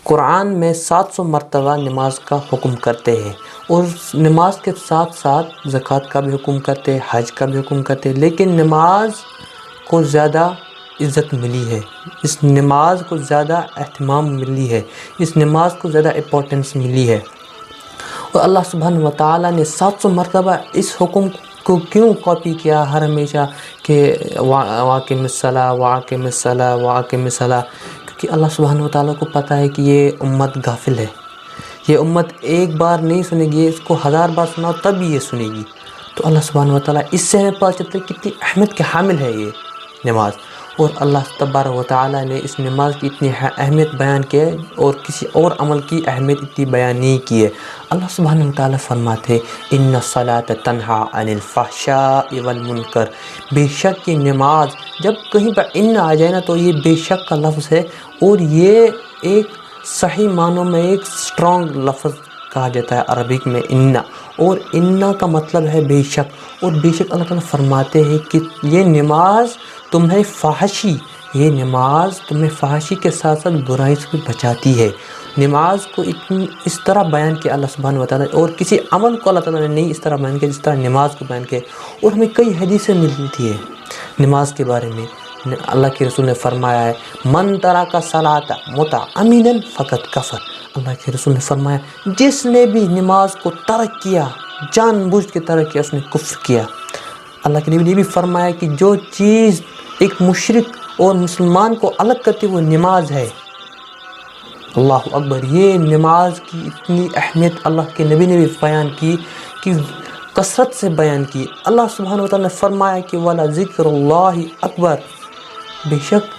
قرآن میں 700 مرتبہ نماز کا حکم کرتے ہیں، اور نماز کے ساتھ ساتھ زکوٰۃ کا بھی حکم کرتے ہیں، حج کا بھی حکم کرتے ہیں، لیکن نماز کو زیادہ عزت ملی ہے، اس نماز کو زیادہ اہتمام ملی ہے، اس نماز کو زیادہ امپورٹنس ملی ہے۔ اور اللہ سبحانہ و تعالیٰ نے 700 مرتبہ اس حکم کو کیوں کاپی کیا ہر ہمیشہ کہ واقم الصلاۃ واقم الصلاۃ واقم الصلاۃ؟ کیونکہ اللہ سبحانہ و تعالیٰ کو پتہ ہے کہ یہ امت غافل ہے، یہ امت ایک بار نہیں سنے گی، اس کو 1000 بار سناؤ تب یہ سنے گی۔ تو اللہ سبحانہ و تعالیٰ اس سے ہمیں پتہ چلتا ہے کتنی اہمیت کے حامل ہے یہ نماز، اور اللہ تبارک و تعالیٰ نے اس نماز کی اتنی اہمیت بیان کی ہے اور کسی اور عمل کی اہمیت اتنی بیان نہیں کی ہے۔ اللہ سبحانہ و تعالیٰ فرماتے ہیں ان الصلاۃ تنہی عن الفحشاء والمنکر، بے شک یہ نماز، جب کہیں پر ان آ جائے نا تو یہ بے شک کا لفظ ہے، اور یہ ایک صحیح معنوں میں ایک اسٹرانگ لفظ کہا جاتا ہے عربک میں ان، اور ان کا مطلب ہے بے شک، اور بے شک اللہ تعالیٰ فرماتے ہیں کہ یہ نماز تمہیں فحشی، یہ نماز تمہیں فحشی کے ساتھ ساتھ برائی سے بھی بچاتی ہے۔ نماز کو اس طرح بیان کیا اللہ سبحانہ و تعالیٰ، اور کسی عمل کو اللہ تعالیٰ نے نہیں اس طرح بیان کیا جس طرح نماز کو بیان کیا، اور ہمیں کئی حدیثیں ملتی ہیں نماز کے بارے میں۔ اللہ کے رسول نے فرمایا ہے من ترک الصلاۃ متعمدا فقد کفر، اللہ کے رسول نے فرمایا جس نے بھی نماز کو ترک کیا، جان بوجھ کے ترک کیا، اس نے کفر کیا۔ اللہ کے نبی نے بھی فرمایا کہ جو چیز ایک مشرک اور مسلمان کو الگ کرتی وہ نماز ہے۔ اللہ اکبر، یہ نماز کی اتنی اہمیت اللہ کے نبی نے بھی بیان کی کہ کثرت سے بیان کی۔ اللہ سبحانہ و تعالیٰ نے فرمایا کہ وَلَا ذِكْرُ اللَّهِ اکبر، بے شک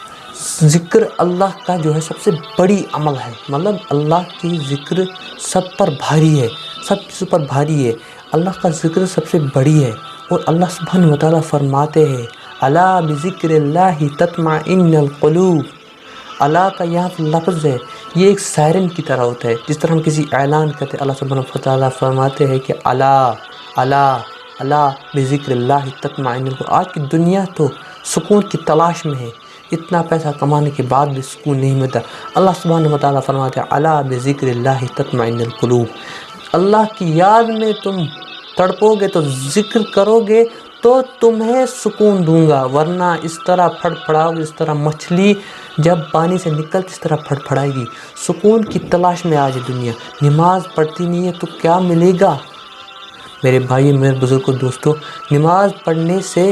ذکر اللہ کا جو ہے سب سے بڑی عمل ہے، مطلب اللہ کی ذکر سب پر بھاری ہے، سب چیزوں پر بھاری ہے، اللہ کا ذکر سب سے بڑی ہے۔ اور اللہ سبحانہ و تعالیٰ فرماتے ہیں الا بذکر اللہ تطمئن القلوب، اللہ کا یہاں لفظ ہے، یہ ایک سائرن کی طرح ہوتا ہے، جس طرح ہم کسی اعلان کرتے ہیں۔ اللہ سبحانہ و تعالیٰ فرماتے ہیں کہ الا بذکر اللہ تطمئن القلوب۔ آج کی دنیا تو سکون کی تلاش میں ہے، اتنا پیسہ کمانے کے بعد بھی سکون نہیں ملتا۔ اللہ سبحانہ و تعالیٰ فرماتے ہیں الا بذکر اللہ تطمئن القلوب، اللہ کی یاد میں تم تڑپو گے تو ذکر کرو گے تو تمہیں سکون دوں گا، ورنہ اس طرح پھڑ پھڑاؤ گے، اس طرح مچھلی جب پانی سے نکلتی اس طرح پھڑ پھڑائے گی۔ سکون کی تلاش میں آج دنیا، نماز پڑھتی نہیں ہے تو کیا ملے گا؟ میرے بھائی، میرے بزرگوں، دوستوں، نماز پڑھنے سے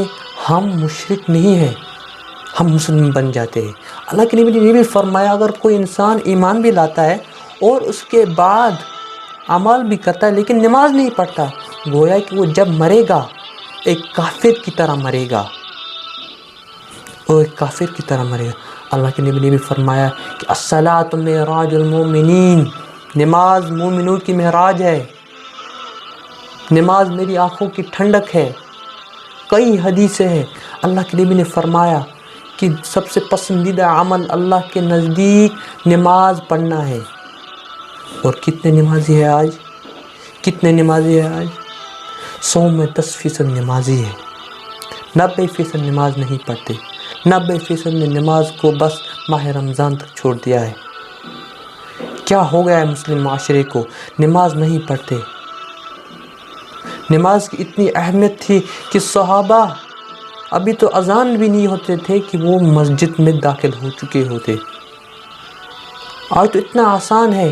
ہم مشرک نہیں ہیں، ہم مسلم بن جاتے ہیں۔ اللہ کے نبی نے یہ بھی فرمایا اگر کوئی انسان ایمان بھی لاتا ہے اور اس کے بعد عمل بھی کرتا ہے لیکن نماز نہیں پڑھتا، گویا کہ وہ جب مرے گا ایک کافر کی طرح مرے گا، وہ ایک کافر کی طرح مرے گا۔ اللہ کے نبی نے بھی فرمایا کہ الصلاۃ معراج المومنین، نماز مومنوں کی معراج ہے، نماز میری آنکھوں کی ٹھنڈک ہے۔ کئی حدیثیں ہیں، اللہ کے نبی نے فرمایا کہ سب سے پسندیدہ عمل اللہ کے نزدیک نماز پڑھنا ہے۔ اور کتنے نمازی ہیں آج، کتنے نمازی ہیں آج؟ 100 میں 10% نمازی ہے، 90% نماز نہیں پڑھتے، 90% نے نماز کو بس ماہ رمضان تک چھوڑ دیا ہے۔ کیا ہو گیا ہے مسلم معاشرے کو؟ نماز نہیں پڑھتے۔ نماز کی اتنی اہمیت تھی کہ صحابہ ابھی تو اذان بھی نہیں ہوتے تھے کہ وہ مسجد میں داخل ہو چکے ہوتے۔ آج تو اتنا آسان ہے،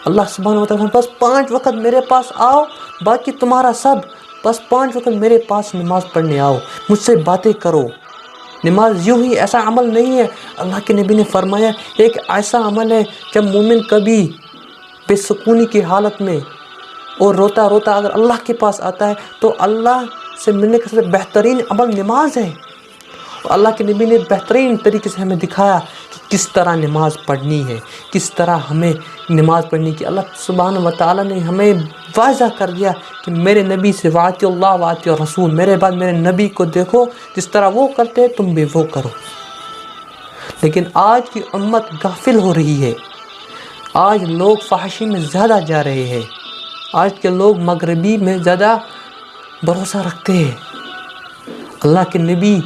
اللہ سبحانہ و تعالیٰ بس 5 وقت میرے پاس آؤ، باقی تمہارا سب، بس 5 وقت میرے پاس نماز پڑھنے آؤ، مجھ سے باتیں کرو۔ نماز یوں ہی ایسا عمل نہیں ہے، اللہ کے نبی نے فرمایا ایک ایسا عمل ہے جب مومن کبھی بے سکونی کی حالت میں اور روتا روتا اگر اللہ کے پاس آتا ہے تو اللہ سے ملنے کا سب سے بہترین عمل نماز ہے۔ اور اللہ کے نبی نے بہترین طریقے سے ہمیں دکھایا کہ کس طرح نماز پڑھنی ہے، کس طرح ہمیں نماز پڑھنی کی۔ اللہ سبحانہ و تعالیٰ نے ہمیں واضح کر دیا کہ میرے نبی سے واطیع اللہ واطیع رسول، میرے بعد میرے نبی کو دیکھو، جس طرح وہ کرتے ہیں تم بھی وہ کرو۔ لیکن آج کی امت غافل ہو رہی ہے، آج لوگ فحاشی میں زیادہ جا رہے ہیں، آج کے لوگ مغربی میں زیادہ بھروسہ رکھتے ہیں۔ اللہ کے نبی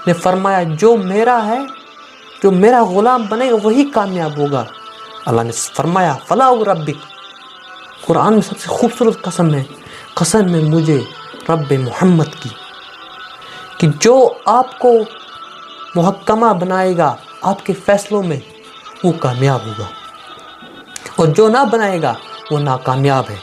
نے فرمایا جو میرا ہے، جو میرا غلام بنے گا وہی کامیاب ہوگا۔ اللہ نے فرمایا فلا وربک، قرآن میں سب سے خوبصورت قسم ہے، قسم ہے مجھے رب محمد کی، کہ جو آپ کو محکمہ بنائے گا آپ کے فیصلوں میں وہ کامیاب ہوگا، اور جو نہ بنائے گا وہ ناکامیاب ہے۔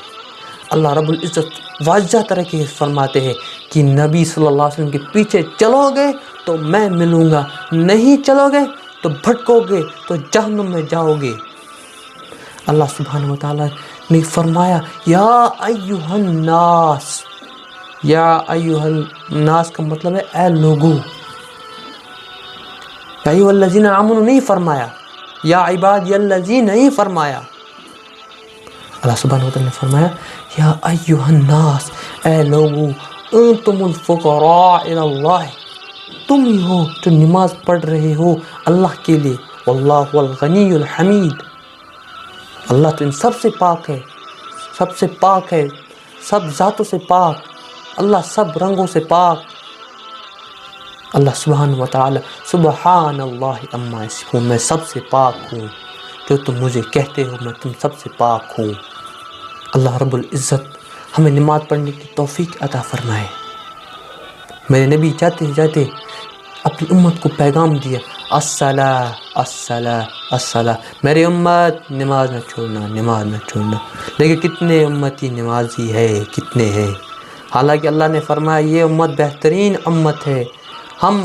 اللہ رب العزت واضح طریقے سے فرماتے ہیں کہ نبی صلی اللہ علیہ وسلم کے پیچھے چلو گے تو میں ملوں گا، نہیں چلو گے تو بھٹکو گے، تو جہنم میں جاؤ گے۔ اللہ سبحانہ و تعالیٰ نے فرمایا یا ایہا الناس، یا ایہا الناس کا مطلب ہے اے لوگو، یا ایہا الذین آمنوا نہیں فرمایا، یا عبادی الذین نہیں فرمایا، اللہ سبحانہ و تعالیٰ نے فرمایا یا ایہا الناس، اے لوگو، انتم الفقراء الی اللہ، تم ہی ہو جو نماز پڑھ رہے ہو اللہ کے لیے، واللہ الغنی الحمید، اللہ تو ان سب سے پاک ہے، سب سے پاک ہے، سب ذاتوں سے پاک، اللہ سب رنگوں سے پاک، اللہ سبحانہ و تعالی سبحان اللہ اما یصفون، میں سب سے پاک ہوں، جو تم مجھے کہتے ہو میں تم سب سے پاک ہوں۔ اللہ رب العزت ہمیں نماز پڑھنے کی توفیق عطا فرمائے۔ میرے نبی جاتے جاتے اپنی امت کو پیغام دیا الصلاۃ الصلاۃ الصلاۃ، میری امت نماز نہ چھوڑنا، نماز نہ چھوڑنا، لیکن کتنے امتی نمازی ہے، کتنے ہیں؟ حالانکہ اللہ نے فرمایا یہ امت بہترین امت ہے، ہم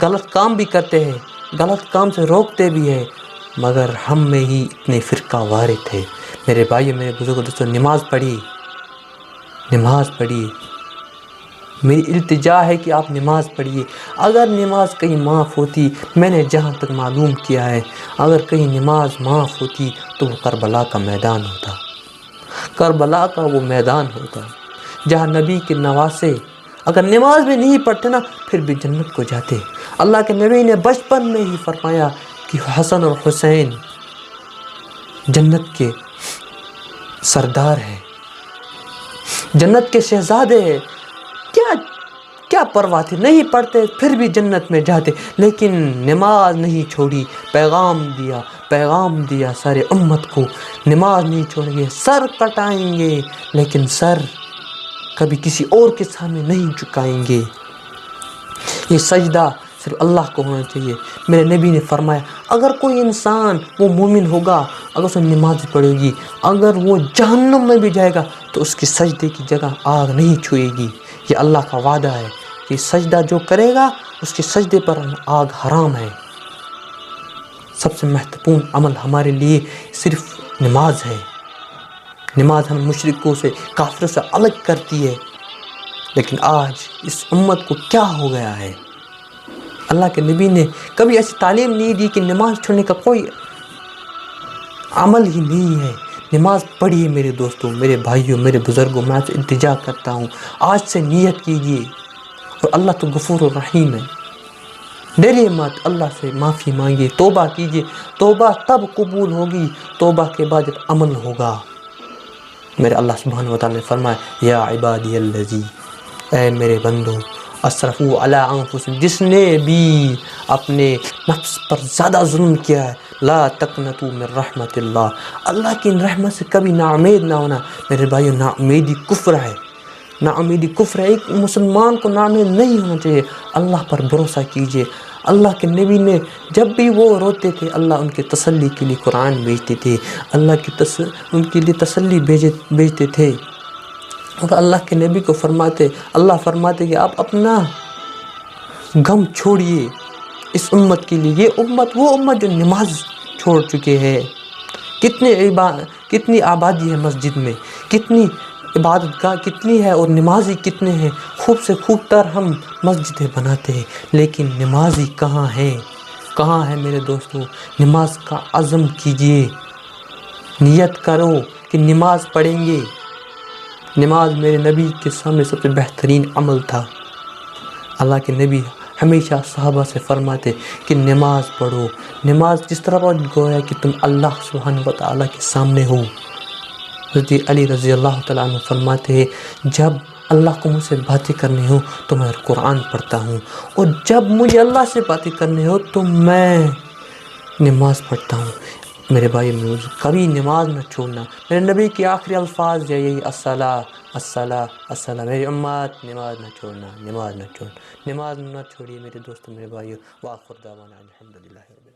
غلط کام بھی کرتے ہیں، غلط کام سے روکتے بھی ہیں، مگر ہم میں ہی اتنے فرقہ وارث ہے۔ میرے بھائی میرے بزرگوں دوستوں، نماز پڑھی، نماز پڑھی، میری التجا ہے کہ آپ نماز پڑھیے۔ اگر نماز کہیں معاف ہوتی، میں نے جہاں تک معلوم کیا ہے، اگر کہیں نماز معاف ہوتی تو وہ کربلا کا میدان ہوتا، کربلا کا وہ میدان ہوتا جہاں نبی کے نواسے اگر نماز بھی نہیں پڑھتے نا پھر بھی جنت کو جاتے۔ اللہ کے نبی نے بچپن میں ہی فرمایا کہ حسن اور حسین جنت کے سردار ہیں، جنت کے شہزادے ہیں، کیا پرواہ تھی، نہیں پڑھتے پھر بھی جنت میں جاتے، لیکن نماز نہیں چھوڑی، پیغام دیا سارے امت کو، نماز نہیں چھوڑیں گے، سر کٹائیں گے لیکن سر کبھی کسی اور کے سامنے نہیں جھکائیں گے۔ یہ سجدہ صرف اللہ کو ہونا چاہیے۔ میرے نبی نے فرمایا اگر کوئی انسان وہ مومن ہوگا، اگر اس نے نماز پڑھے گی، اگر وہ جہنم میں بھی جائے گا تو اس کی سجدے کی جگہ آگ نہیں چھوئے گی۔ یہ اللہ کا وعدہ ہے کہ سجدہ جو کرے گا اس کے سجدے پر آگ حرام ہے۔ سب سے مہتوپورن عمل ہمارے لیے صرف نماز ہے۔ نماز ہم مشرکوں سے، کافروں سے الگ کرتی ہے، لیکن آج اس امت کو کیا ہو گیا ہے؟ اللہ کے نبی نے کبھی ایسی تعلیم نہیں دی کہ نماز چھوڑنے کا کوئی عمل ہی نہیں ہے۔ نماز پڑھیے میرے دوستوں، میرے بھائیوں، میرے بزرگوں، میں آپ سے التجا کرتا ہوں آج سے نیت کیجیے، اور اللہ تو غفور الرحیم ہے، ڈریے مت، اللہ سے معافی مانگیے، توبہ کیجیے، توبہ تب قبول ہوگی توبہ کے بعد جب عمل ہوگا۔ میرے اللہ سبحانہ و تعالیٰ نے فرمایا یا عبادی الذی، اے میرے بندو، اسرفوا علی انفسہم، جس نے بھی اپنے نفس پر زیادہ ظلم کیا ہے، لا تقنطوا من رحمت اللہ، اللہ کی رحمت سے کبھی نا امید نہ ہونا۔ میرے بھائیو، نا امیدی کفر ہے، نا امیدی کفر ہے، ایک مسلمان کو نا امید نہیں ہونا چاہیے۔ اللہ پر بھروسہ کیجیے۔ اللہ کے نبی نے جب بھی وہ روتے تھے اللہ ان کے تسلی کے لیے قرآن بھیجتے تھے، ان کے لیے تسلی بھیجتے تھے، اور اللہ کے نبی کو اللہ فرماتے کہ آپ اپنا غم چھوڑیے اس امت کے لیے۔ یہ امت وہ امت جو نماز چھوڑ چکے ہیں۔ کتنی آبادی ہے مسجد میں، کتنی عبادت گاہ کتنی ہے، اور نمازی کتنے ہیں۔ خوب سے خوب تر ہم مسجدیں بناتے ہیں، لیکن نمازی کہاں ہیں؟ کہاں ہے میرے دوستوں؟ نماز کا عزم کیجئے، نیت کرو کہ نماز پڑھیں گے۔ نماز میرے نبی کے سامنے سب سے بہترین عمل تھا۔ اللہ کے نبی ہمیشہ صحابہ سے فرماتے کہ نماز پڑھو، نماز جس طرح گویا کہ تم اللہ سبحانہ و تعالیٰ کے سامنے ہو۔ حضرت علی رضی اللہ تعالیٰ عنہ فرماتے ہیں جب اللہ کو مجھ سے باتیں کرنی ہو تو میں قرآن پڑھتا ہوں، اور جب مجھے اللہ سے باتیں کرنی ہو تو میں نماز پڑھتا ہوں۔ میرے بھائی کبھی نماز نہ چھوڑنا. میرے نبی کے آخری الفاظ یہی الصلاۃ الصلاۃ الصلاۃ. میری امت نماز نہ چھوڑنا، نماز نہ چھوڑنا، نماز نہ چھوڑیے میرے دوستوں، میرے بھائیو. وآخر دعوانا الحمدللہ.